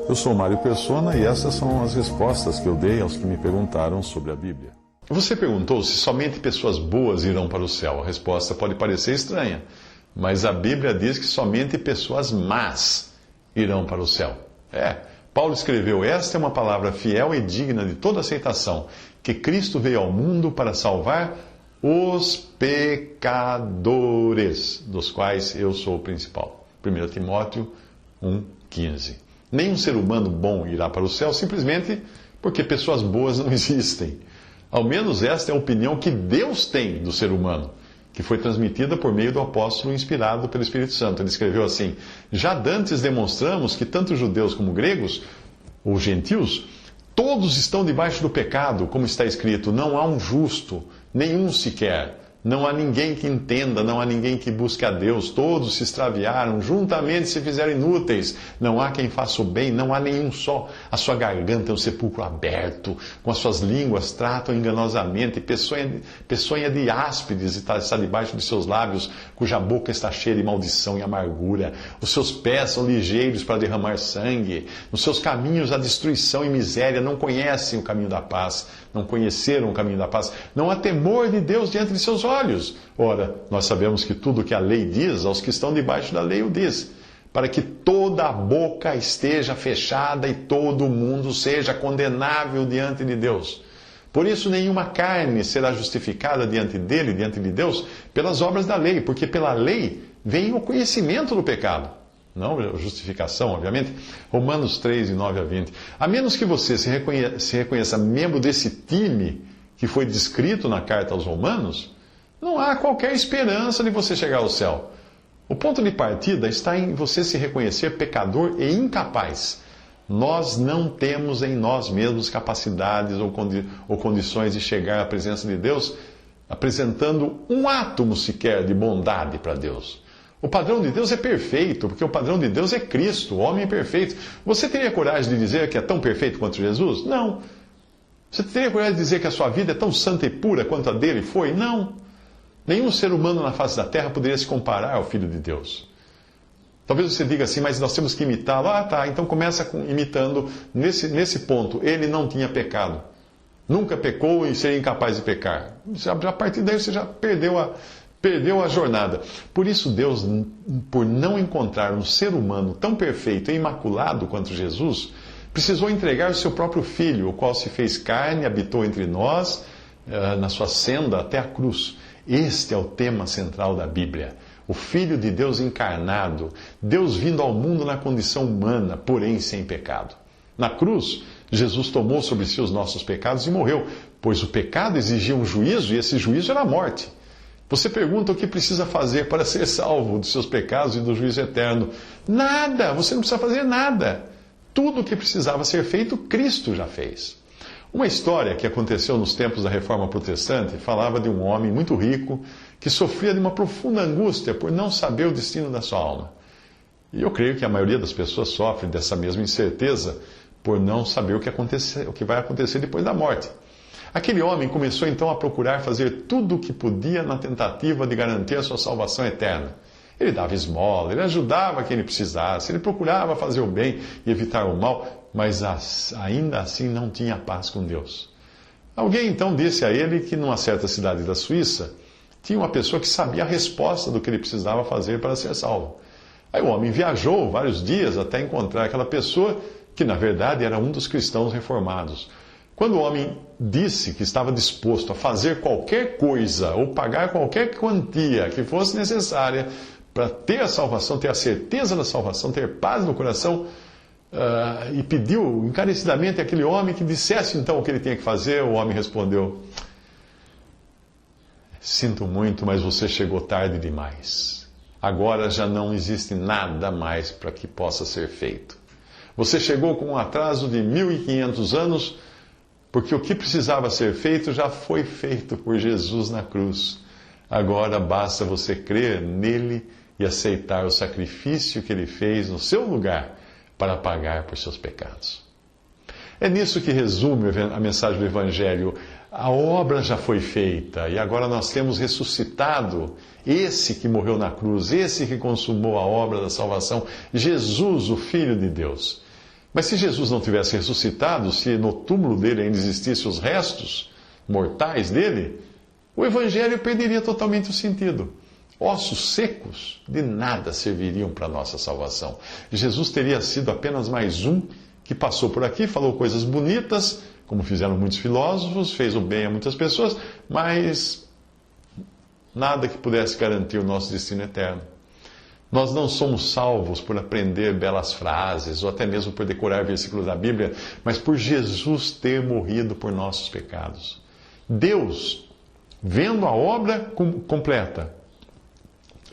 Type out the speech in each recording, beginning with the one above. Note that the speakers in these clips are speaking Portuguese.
Eu sou Mário Persona e essas são as respostas que eu dei aos que me perguntaram sobre a Bíblia. Você perguntou se somente pessoas boas irão para o céu. A resposta pode parecer estranha, mas a Bíblia diz que somente pessoas más irão para o céu. Paulo escreveu: esta é uma palavra fiel e digna de toda aceitação, que Cristo veio ao mundo para salvar os pecadores, dos quais eu sou o principal. 1 Timóteo 1,15. Nenhum ser humano bom irá para o céu simplesmente porque pessoas boas não existem. Ao menos esta é a opinião que Deus tem do ser humano, que foi transmitida por meio do apóstolo inspirado pelo Espírito Santo. Ele escreveu assim: já dantes demonstramos que tanto judeus como gregos, ou gentios, todos estão debaixo do pecado, como está escrito: não há um justo, nenhum sequer. Não há ninguém que entenda, não há ninguém que busque a Deus. Todos se extraviaram, juntamente se fizeram inúteis. Não há quem faça o bem, não há nenhum só. A sua garganta é um sepulcro aberto, com as suas línguas tratam enganosamente. Peçonha de áspides está debaixo de seus lábios, cuja boca está cheia de maldição e amargura. Os seus pés são ligeiros para derramar sangue. Nos seus caminhos há destruição e miséria. Não conhecem o caminho da paz. Não conheceram o caminho da paz. Não há temor de Deus diante de seus olhos. Ora, nós sabemos que tudo o que a lei diz, aos que estão debaixo da lei o diz, para que toda a boca esteja fechada e todo mundo seja condenável diante de Deus. Por isso, nenhuma carne será justificada diante dele, diante de Deus, pelas obras da lei, porque pela lei vem o conhecimento do pecado. Não a justificação, obviamente. Romanos 3, 9 a 20. A menos que você se reconheça membro desse time que foi descrito na carta aos Romanos, não há qualquer esperança de você chegar ao céu. O ponto de partida está em você se reconhecer pecador e incapaz. Nós não temos em nós mesmos capacidades ou condições de chegar à presença de Deus apresentando um átomo sequer de bondade para Deus. O padrão de Deus é perfeito, porque o padrão de Deus é Cristo, o homem é perfeito. Você teria coragem de dizer que é tão perfeito quanto Jesus? Não. Você teria coragem de dizer que a sua vida é tão santa e pura quanto a dele foi? Não. Nenhum ser humano na face da terra poderia se comparar ao Filho de Deus. Talvez você diga assim, mas nós temos que imitá-lo. Então começa imitando nesse ponto. Ele não tinha pecado. Nunca pecou e seria incapaz de pecar. Já a partir daí você já perdeu a jornada. Por isso Deus, por não encontrar um ser humano tão perfeito e imaculado quanto Jesus, precisou entregar o seu próprio Filho, o qual se fez carne, habitou entre nós, na sua senda até a cruz. Este é o tema central da Bíblia. O Filho de Deus encarnado, Deus vindo ao mundo na condição humana, porém sem pecado. Na cruz, Jesus tomou sobre si os nossos pecados e morreu, pois o pecado exigia um juízo e esse juízo era a morte. Você pergunta o que precisa fazer para ser salvo dos seus pecados e do juízo eterno. Nada! Você não precisa fazer nada. Tudo o que precisava ser feito, Cristo já fez. Uma história que aconteceu nos tempos da Reforma Protestante falava de um homem muito rico que sofria de uma profunda angústia por não saber o destino da sua alma. E eu creio que a maioria das pessoas sofre dessa mesma incerteza por não saber o que vai acontecer depois da morte. Aquele homem começou então a procurar fazer tudo o que podia na tentativa de garantir a sua salvação eterna. Ele dava esmola, ele ajudava quem ele precisasse, ele procurava fazer o bem e evitar o mal, mas ainda assim não tinha paz com Deus. Alguém então disse a ele que numa certa cidade da Suíça tinha uma pessoa que sabia a resposta do que ele precisava fazer para ser salvo. Aí o homem viajou vários dias até encontrar aquela pessoa que na verdade era um dos cristãos reformados. Quando o homem disse que estava disposto a fazer qualquer coisa ou pagar qualquer quantia que fosse necessária para ter a salvação, ter a certeza da salvação, ter paz no coração, e pediu encarecidamente àquele homem que dissesse então o que ele tinha que fazer, o homem respondeu: sinto muito, mas você chegou tarde demais. Agora já não existe nada mais para que possa ser feito. Você chegou com um atraso de 1500 anos, porque o que precisava ser feito já foi feito por Jesus na cruz. Agora basta você crer nele e aceitar o sacrifício que ele fez no seu lugar para pagar por seus pecados. É nisso que resume a mensagem do Evangelho. A obra já foi feita e agora nós temos ressuscitado esse que morreu na cruz, esse que consumou a obra da salvação, Jesus, o Filho de Deus. Mas se Jesus não tivesse ressuscitado, se no túmulo dele ainda existissem os restos mortais dele, o Evangelho perderia totalmente o sentido. Ossos secos de nada serviriam para a nossa salvação. Jesus teria sido apenas mais um que passou por aqui, falou coisas bonitas, como fizeram muitos filósofos, fez o bem a muitas pessoas, mas nada que pudesse garantir o nosso destino eterno. Nós não somos salvos por aprender belas frases, ou até mesmo por decorar versículos da Bíblia, mas por Jesus ter morrido por nossos pecados. Deus, vendo a obra completa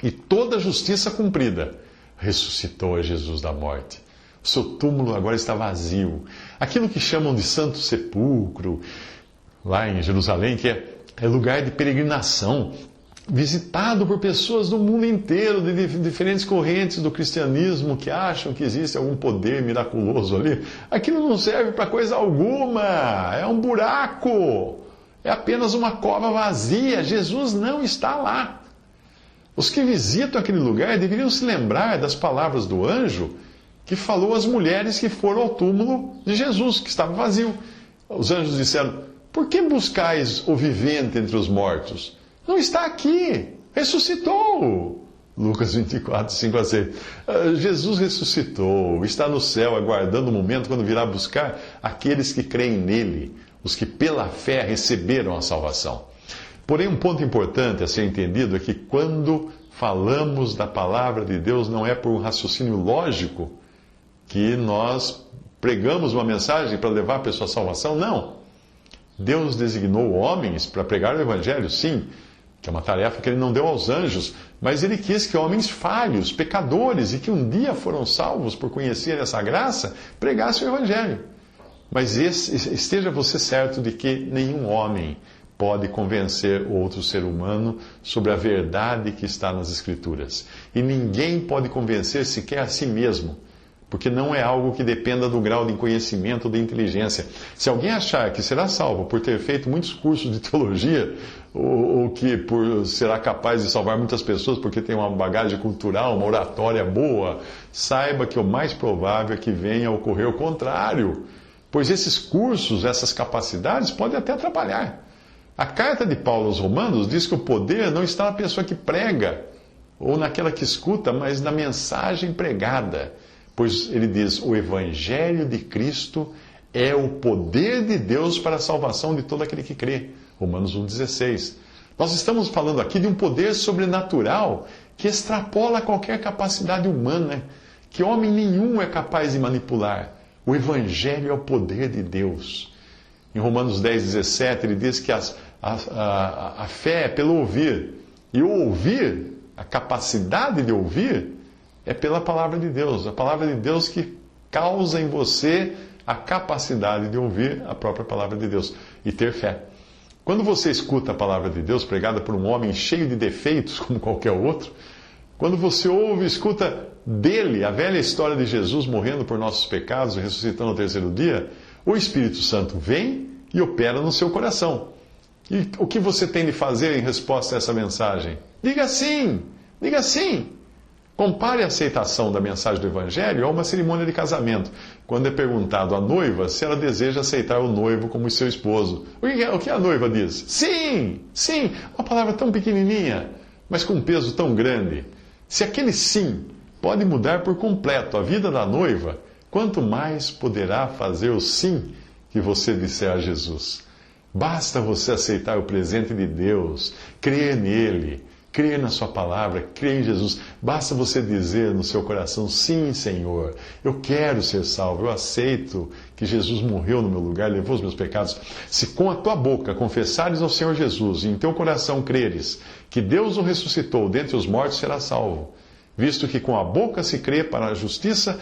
e toda a justiça cumprida, ressuscitou a Jesus da morte. O seu túmulo agora está vazio. Aquilo que chamam de Santo Sepulcro, lá em Jerusalém, que é lugar de peregrinação, visitado por pessoas do mundo inteiro, de diferentes correntes do cristianismo, que acham que existe algum poder miraculoso ali. Aquilo não serve para coisa alguma. É um buraco. É apenas uma cova vazia. Jesus não está lá. Os que visitam aquele lugar deveriam se lembrar das palavras do anjo que falou às mulheres que foram ao túmulo de Jesus, que estava vazio. Os anjos disseram: por que buscais o vivente entre os mortos? Não está aqui, ressuscitou. Lucas 24, 5 a 6. Jesus ressuscitou, está no céu, aguardando o momento quando virá buscar aqueles que creem nele, os que pela fé receberam a salvação. Porém, um ponto importante a ser entendido é que quando falamos da palavra de Deus, não é por um raciocínio lógico que nós pregamos uma mensagem para levar a pessoa à salvação, não. Deus designou homens para pregar o Evangelho, sim, que é uma tarefa que ele não deu aos anjos, mas ele quis que homens falhos, pecadores e que um dia foram salvos por conhecer essa graça, pregassem o Evangelho. Mas esteja você certo de que nenhum homem pode convencer outro ser humano sobre a verdade que está nas Escrituras. E ninguém pode convencer sequer a si mesmo, porque não é algo que dependa do grau de conhecimento ou de inteligência. Se alguém achar que será salvo por ter feito muitos cursos de teologia, ou que será capaz de salvar muitas pessoas porque tem uma bagagem cultural, uma oratória boa, saiba que o mais provável é que venha a ocorrer o contrário, pois esses cursos, essas capacidades podem até atrapalhar. A carta de Paulo aos Romanos diz que o poder não está na pessoa que prega, ou naquela que escuta, mas na mensagem pregada. Pois ele diz: o Evangelho de Cristo é o poder de Deus para a salvação de todo aquele que crê. Romanos 1,16. Nós estamos falando aqui de um poder sobrenatural que extrapola qualquer capacidade humana, que homem nenhum é capaz de manipular. O Evangelho é o poder de Deus. Em Romanos 10,17, ele diz que a fé é pelo ouvir. E o ouvir, a capacidade de ouvir, é pela palavra de Deus. A palavra de Deus que causa em você a capacidade de ouvir a própria palavra de Deus e ter fé. Quando você escuta a palavra de Deus pregada por um homem cheio de defeitos, como qualquer outro, quando você ouve e escuta dele a velha história de Jesus morrendo por nossos pecados e ressuscitando ao terceiro dia, o Espírito Santo vem e opera no seu coração. E o que você tem de fazer em resposta a essa mensagem? Diga sim! Diga sim! Compare a aceitação da mensagem do Evangelho a uma cerimônia de casamento, quando é perguntado à noiva se ela deseja aceitar o noivo como seu esposo. O que a noiva diz? Sim! Sim! Uma palavra tão pequenininha, mas com um peso tão grande. Se aquele sim pode mudar por completo a vida da noiva, quanto mais poderá fazer o sim que você disser a Jesus. Basta você aceitar o presente de Deus, crer nele, crer na sua palavra, crer em Jesus. Basta você dizer no seu coração: sim, Senhor, eu quero ser salvo, eu aceito que Jesus morreu no meu lugar, levou os meus pecados. Se com a tua boca confessares ao Senhor Jesus e em teu coração creres que Deus o ressuscitou dentre os mortos, serás salvo. Visto que com a boca se crê para a justiça,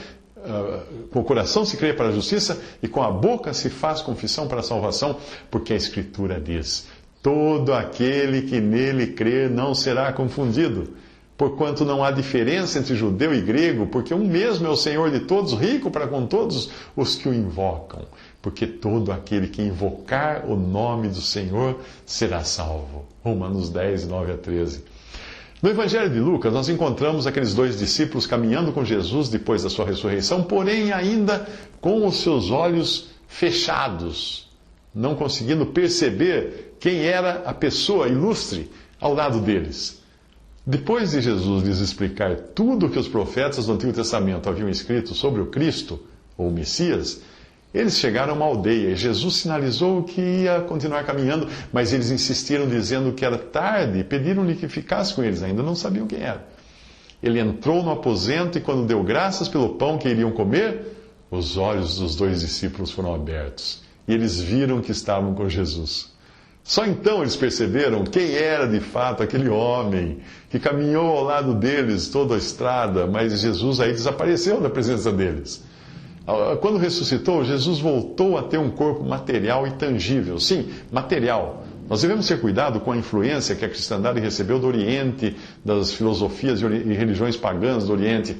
com o coração se crê para a justiça e com a boca se faz confissão para a salvação, porque a Escritura diz: todo aquele que nele crer não será confundido, porquanto não há diferença entre judeu e grego, porque um mesmo é o Senhor de todos, rico para com todos os que o invocam. Porque todo aquele que invocar o nome do Senhor será salvo. Romanos 10, 9 a 13. No Evangelho de Lucas, nós encontramos aqueles dois discípulos caminhando com Jesus depois da sua ressurreição, porém ainda com os seus olhos fechados, não conseguindo perceber quem era a pessoa ilustre ao lado deles. Depois de Jesus lhes explicar tudo o que os profetas do Antigo Testamento haviam escrito sobre o Cristo, ou o Messias, eles chegaram a uma aldeia e Jesus sinalizou que ia continuar caminhando, mas eles insistiram dizendo que era tarde e pediram-lhe que ficasse com eles, ainda não sabiam quem era. Ele entrou no aposento e quando deu graças pelo pão que iriam comer, os olhos dos dois discípulos foram abertos e eles viram que estavam com Jesus. Só então eles perceberam quem era de fato aquele homem que caminhou ao lado deles toda a estrada, mas Jesus aí desapareceu da presença deles. Quando ressuscitou, Jesus voltou a ter um corpo material e tangível. Sim, material. Nós devemos ter cuidado com a influência que a cristandade recebeu do Oriente, das filosofias e religiões pagãs do Oriente,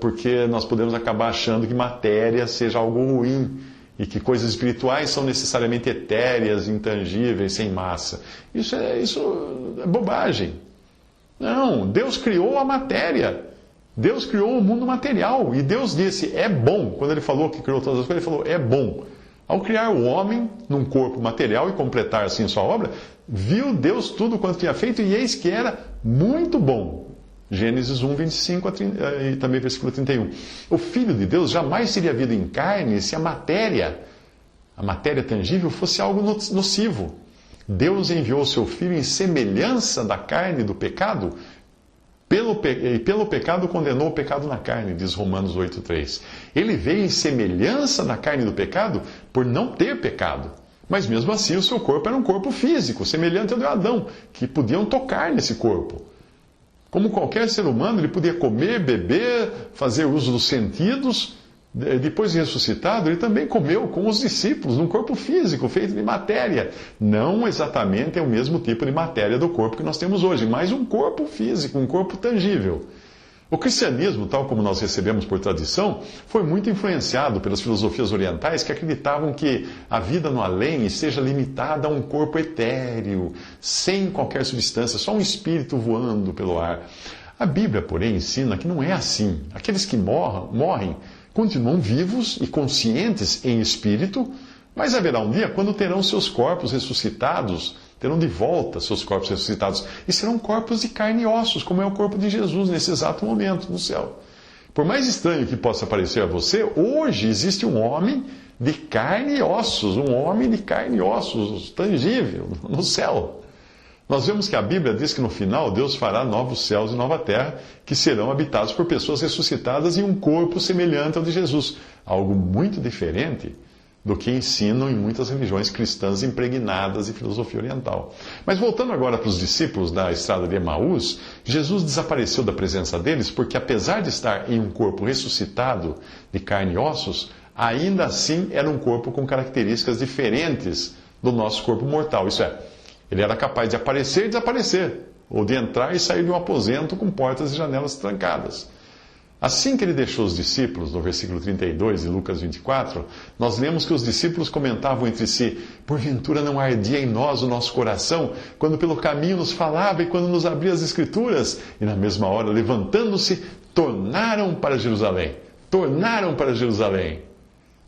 porque nós podemos acabar achando que matéria seja algo ruim e que coisas espirituais são necessariamente etéreas, intangíveis, sem massa. Isso é bobagem. Não, Deus criou a matéria. Deus criou o mundo material e Deus disse, é bom. Quando ele falou que criou todas as coisas, ele falou, é bom. Ao criar o homem num corpo material e completar assim sua obra, viu Deus tudo quanto tinha feito e eis que era muito bom. Gênesis 1, 25 e também versículo 31. O Filho de Deus jamais teria vindo em carne se a matéria tangível, fosse algo nocivo. Deus enviou o seu Filho em semelhança da carne do pecado, e pelo pecado condenou o pecado na carne, diz Romanos 8,3. Ele veio em semelhança da carne do pecado por não ter pecado. Mas mesmo assim o seu corpo era um corpo físico, semelhante ao de Adão, que podiam tocar nesse corpo. Como qualquer ser humano, ele podia comer, beber, fazer uso dos sentidos. Depois de ressuscitado, ele também comeu com os discípulos, num corpo físico, feito de matéria. Não exatamente é o mesmo tipo de matéria do corpo que nós temos hoje, mas um corpo físico, um corpo tangível. O cristianismo, tal como nós recebemos por tradição, foi muito influenciado pelas filosofias orientais que acreditavam que a vida no além esteja limitada a um corpo etéreo, sem qualquer substância, só um espírito voando pelo ar. A Bíblia, porém, ensina que não é assim. Aqueles que morrem continuam vivos e conscientes em espírito, mas haverá um dia quando terão seus corpos ressuscitados, terão de volta seus corpos ressuscitados, e serão corpos de carne e ossos, como é o corpo de Jesus nesse exato momento no céu. Por mais estranho que possa parecer a você, hoje existe um homem de carne e ossos, tangível, no céu. Nós vemos que a Bíblia diz que no final Deus fará novos céus e nova terra que serão habitados por pessoas ressuscitadas em um corpo semelhante ao de Jesus. Algo muito diferente do que ensinam em muitas religiões cristãs impregnadas de filosofia oriental. Mas voltando agora para os discípulos da estrada de Emaús, Jesus desapareceu da presença deles porque, apesar de estar em um corpo ressuscitado de carne e ossos, ainda assim era um corpo com características diferentes do nosso corpo mortal. Isso é, ele era capaz de aparecer e desaparecer, ou de entrar e sair de um aposento com portas e janelas trancadas. Assim que ele deixou os discípulos, no versículo 32 de Lucas 24, nós lemos que os discípulos comentavam entre si, porventura não ardia em nós o nosso coração, quando pelo caminho nos falava e quando nos abria as Escrituras? E na mesma hora, levantando-se, tornaram para Jerusalém.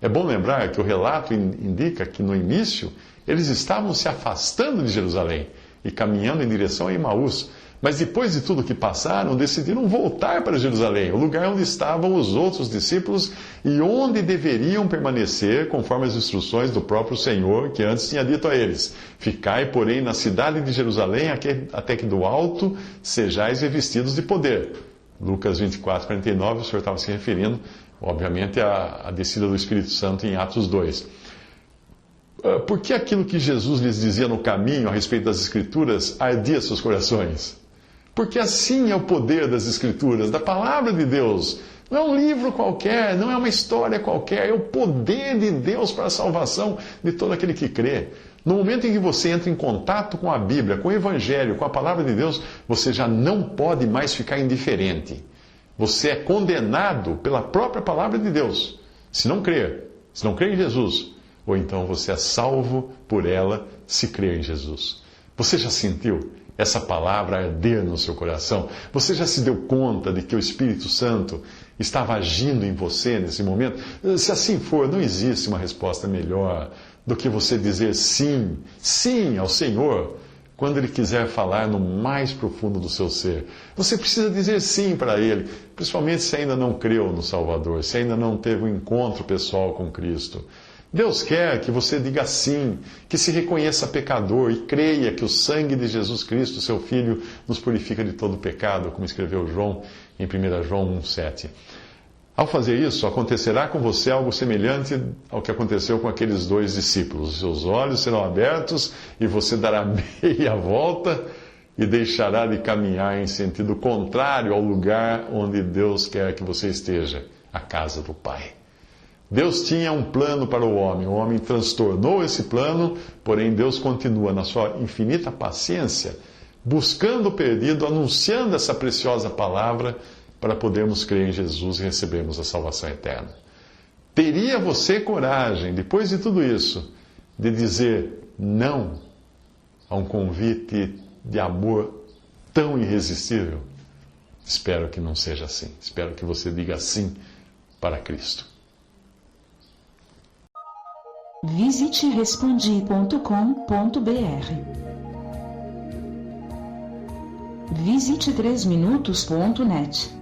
É bom lembrar que o relato indica que no início eles estavam se afastando de Jerusalém e caminhando em direção a Emaús. Mas depois de tudo que passaram, decidiram voltar para Jerusalém, o lugar onde estavam os outros discípulos e onde deveriam permanecer, conforme as instruções do próprio Senhor, que antes tinha dito a eles: ficai, porém, na cidade de Jerusalém, até que do alto sejais revestidos de poder. Lucas 24, 49, o Senhor estava se referindo, obviamente, à descida do Espírito Santo em Atos 2. Por que aquilo que Jesus lhes dizia no caminho a respeito das Escrituras ardia seus corações? Porque assim é o poder das Escrituras, da palavra de Deus. Não é um livro qualquer, não é uma história qualquer, é o poder de Deus para a salvação de todo aquele que crê. No momento em que você entra em contato com a Bíblia, com o Evangelho, com a Palavra de Deus, você já não pode mais ficar indiferente. Você é condenado pela própria Palavra de Deus, se não crer em Jesus. Ou então você é salvo por ela, se crer em Jesus. Você já sentiu essa palavra arder no seu coração? Você já se deu conta de que o Espírito Santo estava agindo em você nesse momento? Se assim for, não existe uma resposta melhor do que você dizer sim, sim ao Senhor, quando Ele quiser falar no mais profundo do seu ser. Você precisa dizer sim para Ele, principalmente se ainda não creu no Salvador, se ainda não teve um encontro pessoal com Cristo. Deus quer que você diga sim, que se reconheça pecador e creia que o sangue de Jesus Cristo, seu Filho, nos purifica de todo pecado, como escreveu João em 1 João 1,7. Ao fazer isso, acontecerá com você algo semelhante ao que aconteceu com aqueles dois discípulos. Os seus olhos serão abertos e você dará meia volta e deixará de caminhar em sentido contrário ao lugar onde Deus quer que você esteja, a casa do Pai. Deus tinha um plano para o homem transtornou esse plano, porém Deus continua na sua infinita paciência, buscando o perdido, anunciando essa preciosa palavra para podermos crer em Jesus e recebermos a salvação eterna. Teria você coragem, depois de tudo isso, de dizer não a um convite de amor tão irresistível? Espero que não seja assim. Espero que você diga sim para Cristo. Visite Respondi.com.br. Visite 3minutos.net.